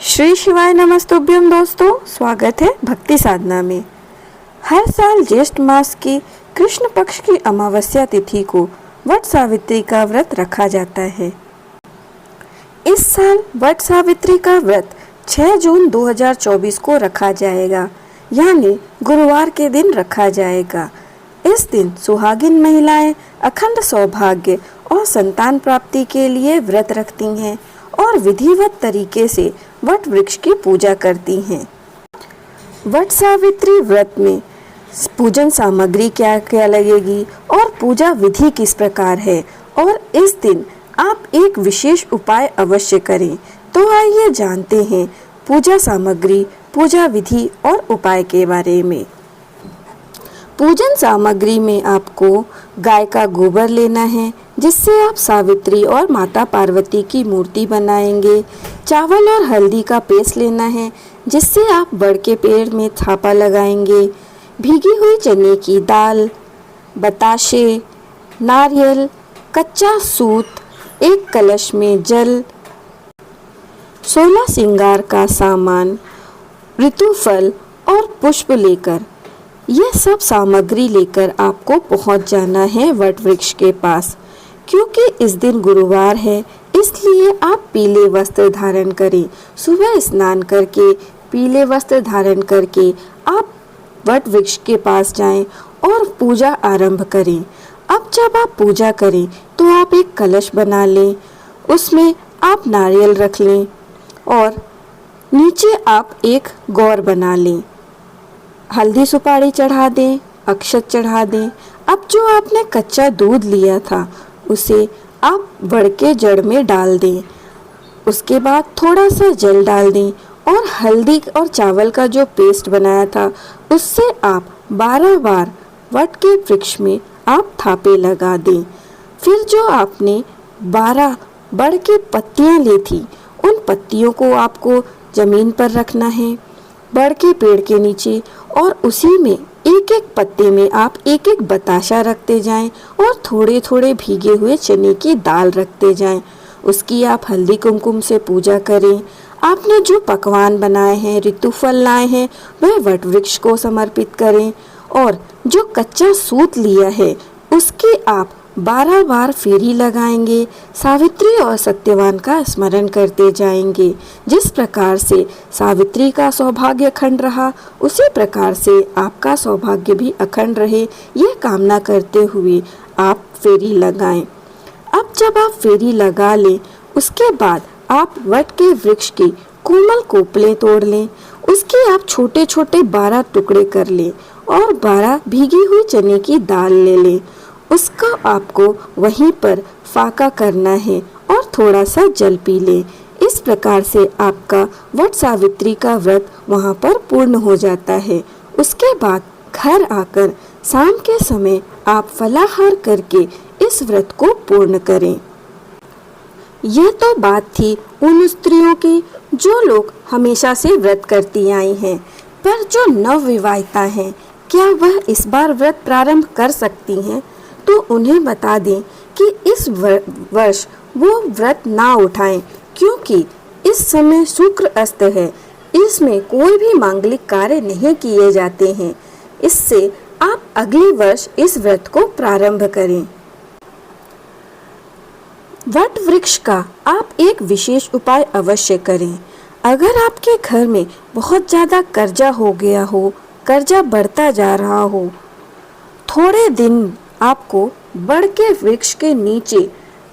श्री शिवाय नमस्तुभ्यम दोस्तों, स्वागत है भक्ति साधना में। हर साल ज्येष्ठ मास की कृष्ण पक्ष की अमावस्या तिथि को वट सावित्री का व्रत रखा जाता है। इस साल वट सावित्री का व्रत 6 जून 2024 को रखा जाएगा, यानी गुरुवार के दिन रखा जाएगा। इस दिन सुहागिन महिलाएं अखंड सौभाग्य और संतान प्राप्ति के लिए व्रत रखती हैं और विधिवत तरीके से वट वृक्ष की पूजा करती हैं। वट सावित्री व्रत में पूजन सामग्री क्या क्या लगेगी और पूजा विधि किस प्रकार है और इस दिन आप एक विशेष उपाय अवश्य करें। तो आइए जानते हैं पूजा सामग्री, पूजा विधि और उपाय के बारे में। पूजन सामग्री में आपको गाय का गोबर लेना है, जिससे आप सावित्री और माता पार्वती की मूर्ति बनाएंगे। चावल और हल्दी का पेस्ट लेना है, जिससे आप बड़ के पेड़ में थापा लगाएंगे। भीगी हुई चने की दाल, बताशे, नारियल, कच्चा सूत, एक कलश में जल, 16 श्रृंगार का सामान, ऋतुफल और पुष्प लेकर यह सब सामग्री लेकर आपको पहुंच जाना है वट वृक्ष के पास। क्योंकि इस दिन गुरुवार है, इसलिए आप पीले वस्त्र धारण करें। सुबह स्नान करके पीले वस्त्र धारण करके आप वट वृक्ष के पास जाएं और पूजा आरंभ करें। अब जब आप पूजा करें तो आप एक कलश बना लें, उसमें आप नारियल रख लें और नीचे आप एक गौर बना लें। हल्दी सुपारी चढ़ा दें, अक्षत चढ़ा दें। अब जो आपने कच्चा दूध लिया था उसे आप वड़ के जड़ में डाल दें। उसके बाद थोड़ा सा जल डाल दें और हल्दी और चावल का जो पेस्ट बनाया था उससे आप 12 बार वट के वृक्ष में आप थापे लगा दें। फिर जो आपने 12 बड़ के पत्तियां ली थी, उन पत्तियों को आपको जमीन पर रखना है बड़ के पेड़ के नीचे, और उसी में एक एक पत्ते में आप एक एक बताशा रखते जाएं और थोड़े थोड़े भीगे हुए चने की दाल रखते जाएं। उसकी आप हल्दी कुमकुम से पूजा करें। आपने जो पकवान बनाए हैं, ऋतुफल लाए हैं, वह वट वृक्ष को समर्पित करें और जो कच्चा सूत लिया है उसकी आप 12 बार फेरी लगाएंगे। सावित्री और सत्यवान का स्मरण करते जाएंगे। जिस प्रकार से सावित्री का सौभाग्य अखंड रहा, उसी प्रकार से आपका सौभाग्य भी अखंड रहे, यह कामना करते हुए आप फेरी लगाएं। अब जब आप फेरी लगा लें, उसके बाद आप वट के वृक्ष की कोमल कोपलें तोड़ लें। उसके आप छोटे छोटे 12 टुकड़े कर लें और 12 भीगी हुई चने की दाल ले लें। उसका आपको वहीं पर फाका करना है और थोड़ा सा जल पी लें। इस प्रकार से आपका वट सावित्री का व्रत वहाँ पर पूर्ण हो जाता है। उसके बाद घर आकर शाम के समय आप फलाहार करके इस व्रत को पूर्ण करें। यह तो बात थी उन स्त्रियों की जो लोग हमेशा से व्रत करती आई हैं, पर जो नवविवाहिता हैं, क्या वह इस बार व्रत प्रारंभ कर सकती हैं? तो उन्हें बता दें कि इस वर्ष वो व्रत ना उठाएं, क्योंकि इस समय शुक्र अस्त है। इसमें कोई भी मांगलिक कार्य नहीं किए जाते हैं। इससे आप अगले वर्ष इस व्रत को प्रारंभ करें। वट वृक्ष का आप एक विशेष उपाय अवश्य करें। अगर आपके घर में बहुत ज़्यादा कर्जा हो गया हो, कर्जा बढ़ता जा रहा हो, थोड़े दिन आपको बड़ के वृक्ष के नीचे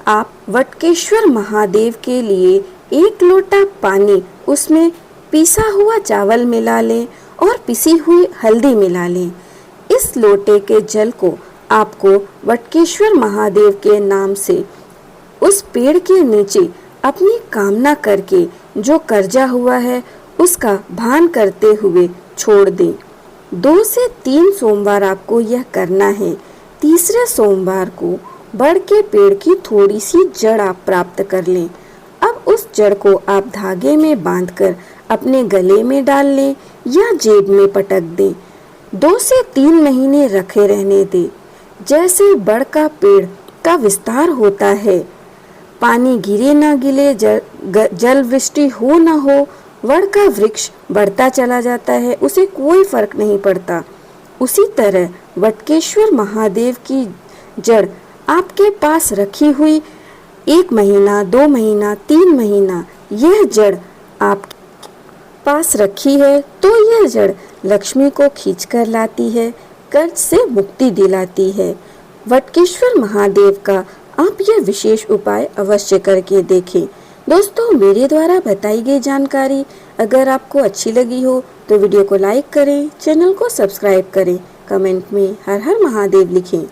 आप वटकेश्वर महादेव के लिए 1 लोटा पानी, उसमें पिसा हुआ चावल मिला लें और पिसी हुई हल्दी मिला लें। इस लोटे के जल को आपको वटकेश्वर महादेव के नाम से उस पेड़ के नीचे अपनी कामना करके जो कर्जा हुआ है उसका भान करते हुए छोड़ दें। 2 से 3 सोमवार आपको यह करना है। तीसरे सोमवार को बड़ के पेड़ की थोड़ी सी जड़ आप प्राप्त कर लें। अब उस जड़ को आप धागे में बांधकर अपने गले में डाल लें या जेब में पटक दें। 2 से 3 महीने रखे रहने दें। जैसे बड़ का पेड़ का विस्तार होता है, पानी गिरे ना गिरे, जल वृष्टि हो ना हो, वड़ का वृक्ष बढ़ता चला जाता है, उसे कोई फर्क नहीं पड़ता। उसी तरह वटकेश्वर महादेव की जड़ आपके पास रखी हुई 1 महीना, 2 महीना, 3 महीना यह जड़ आप पास रखी है तो यह जड़ लक्ष्मी को खींच कर लाती है, कर्ज से मुक्ति दिलाती है। वटकेश्वर महादेव का आप यह विशेष उपाय अवश्य करके देखें। दोस्तों, मेरे द्वारा बताई गई जानकारी अगर आपको अच्छी लगी हो तो वीडियो को लाइक करें, चैनल को सब्सक्राइब करें, कमेंट में हर हर महादेव लिखें।